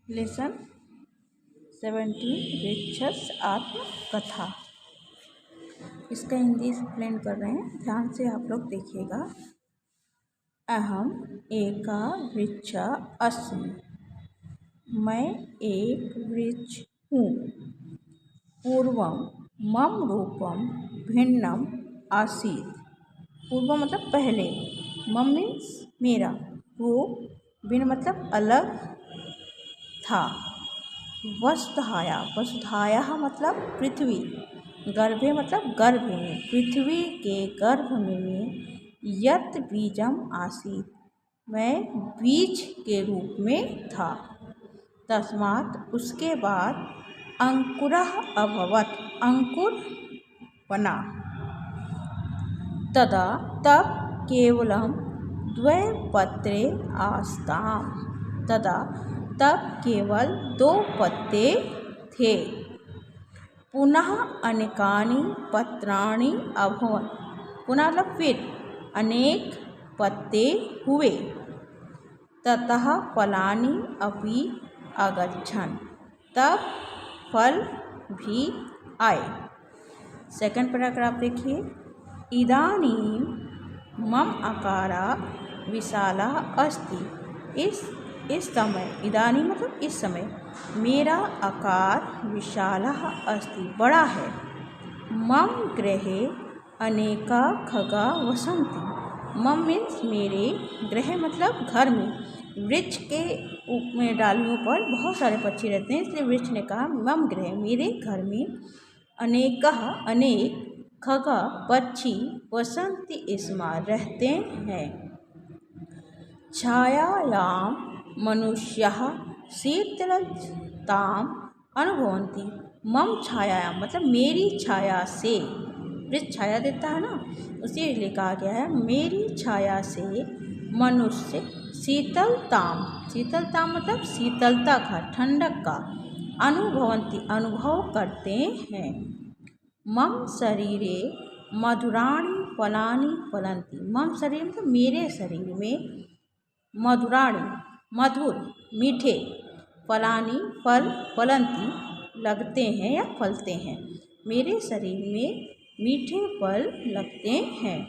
Lesson 17 वृक्षस आत्मकथा। इसका Hindi explain कर रहे हैं, ध्यान से आप लोग देखिएगा। अहम एका वृक्ष अस्मि, मैं एक वृक्ष हूँ। पूर्वम मम रूपम भिन्नम आसीत्, पूर्व मतलब पहले, मम मीन्स मेरा, रूप भिन्न मतलब अलग था। वसुधाया, वसुधाया मतलब पृथ्वी, गर्भे मतलब गर्भ में, पृथ्वी के गर्भ में यत बीजम आसीत्, मैं बीज के रूप में था। तस्मात् उसके बाद अंकुरः अभवत्, अंकुर बना। तदा तब केवलम द्वैपत्रे आस्ताम, तदा तब केवल 2 पत्ते थे। पुनः अनेकानि पत्राणि अभवन्, पुनः मतलब फिर अनेक पत्ते हुए। ततः फलानि अपि आगच्छन्, तब फल भी आए। सेकंड पैराग्राफ देखिए। इदानीं मम आकारः विशालः अस्ति, इस समय, इदानीं मतलब इस समय, मेरा आकार विशालः अस्ति बड़ा है। मम गृहे अनेका खगा वसन्ति, मम मीन्स मेरे, गृह मतलब घर में, वृक्ष के में डालियों पर बहुत सारे पक्षी रहते हैं, इसलिए वृक्ष ने कहा मम गृह, मेरे घर में अनेकः अनेक खगा पक्षी वसन्ति स्म रहते हैं। छायायां मनुष्यः शीतलताम् अनुभवन्ति, मम छायायां मतलब मेरी छाया से, वृक्ष छाया देता है ना, उसी लिए कहा गया है मेरी छाया से मनुष्य शीतलताम, शीतलताम मतलब शीतलता का, ठंडक का, अनुभवन्ति अनुभव करते हैं। मम शरीरे मधुराणि फलानि फलन्ति, मम शरीर मतलब मेरे शरीर में मधुराणि मधुर मीठे, फलानि फल फलन्ति लगते हैं या फलते हैं, मेरे शरीर में मीठे फल लगते हैं।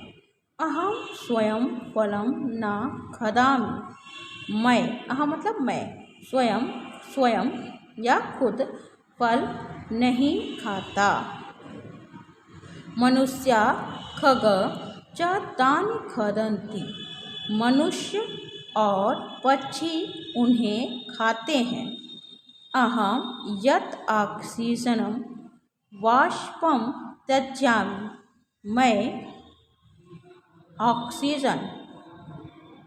अहम स्वयं फलम न खादामि, मैं, अहम मतलब मैं, स्वयं स्वयं या खुद फल नहीं खाता। मनुष्या खग च तानि खादन्ति, मनुष्य और पक्षी उन्हें खाते हैं। अहम यत् ऑक्सीजनम वाष्पम त्याज्यामि, मैं ऑक्सीजन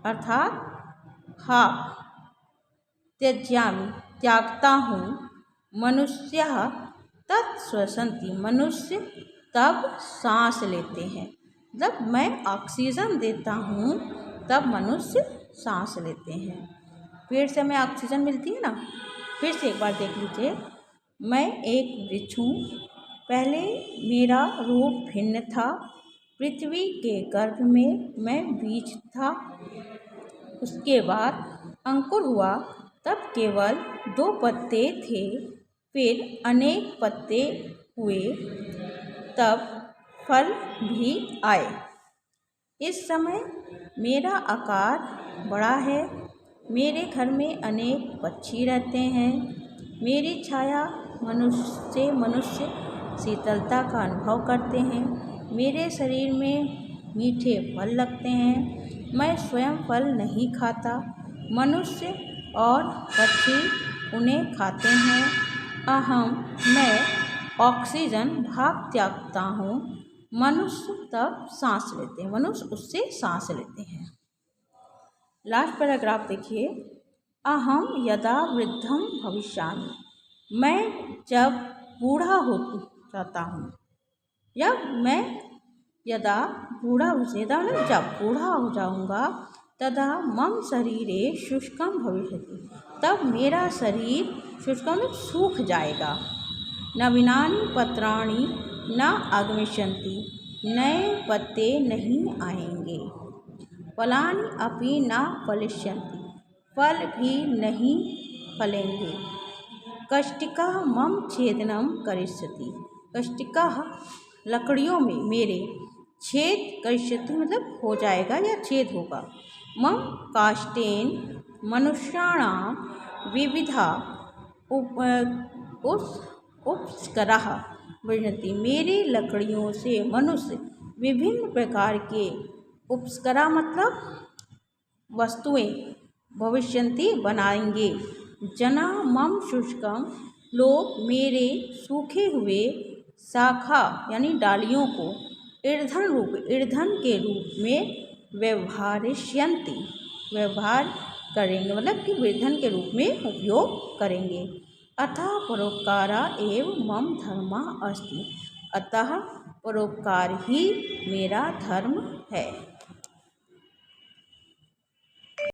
अर्थात भाप त्याज्यामि त्यागता हूँ, मनुष्यः तत् श्वसन्ति, मनुष्य तब सांस लेते हैं, जब मैं ऑक्सीजन देता हूँ तब मनुष्य सांस लेते हैं। पेड़ से हमें ऑक्सीजन मिलती है ना। फिर से एक बार देख लीजिए। मैं एक वृक्ष हूँ, पहले मेरा रूप भिन्न था, पृथ्वी के गर्भ में मैं बीज था, उसके बाद अंकुर हुआ, तब केवल 2 पत्ते थे, फिर अनेक पत्ते हुए, तब फल भी आए। इस समय मेरा आकार बड़ा है, मेरे घर में अनेक पक्षी रहते हैं, मेरी छाया मनुष्य शीतलता का अनुभव करते हैं, मेरे शरीर में मीठे फल लगते हैं, मैं स्वयं फल नहीं खाता, मनुष्य और पक्षी उन्हें खाते हैं। अहम मैं ऑक्सीजन भाप त्यागता हूँ, मनुष्य तब सांस लेते हैं, मनुष्य उससे सांस लेते हैं। लास्ट पैराग्राफ देखिए। अहम यदा वृद्धम भविष्यामि, मैं जब बूढ़ा हो जाता हूँ, या मैं यदा बूढ़ा हो जब बूढ़ा हो जाऊँगा, तदा मम शरीरे शुष्कम भविष्यति, तब मेरा शरीर शुष्कम सूख जाएगा। नवीनानि पत्राणि न आगमिष्यन्ति, नए पत्ते नहीं आएंगे। फलानि अपि न फलिष्यन्ति, फल भी नहीं फलेंगे। कष्टिका मम छेदनम करिष्यति। कष्टिका लकड़ियों में मेरे छेद करिष्यति मतलब हो जाएगा या छेद होगा। मम काष्ठेन मनुष्याणाम विविधा उपस्कराः बनन्ति। मेरे लकड़ियों से मनुष्य विभिन्न प्रकार के उपस्करा मतलब वस्तुएं भविष्यन्ति बनाएंगे। जना मम शुष्कम लोग मेरे सूखे हुए शाखा यानी डालियों को ईंधन के रूप में व्यवहारिष्यन्ति व्यवहार करेंगे मतलब कि ईंधन के रूप में उपयोग करेंगे। अतः परोपकारा एव मम धर्मः अस्ति। अतः परोपकार ही मेरा धर्म है।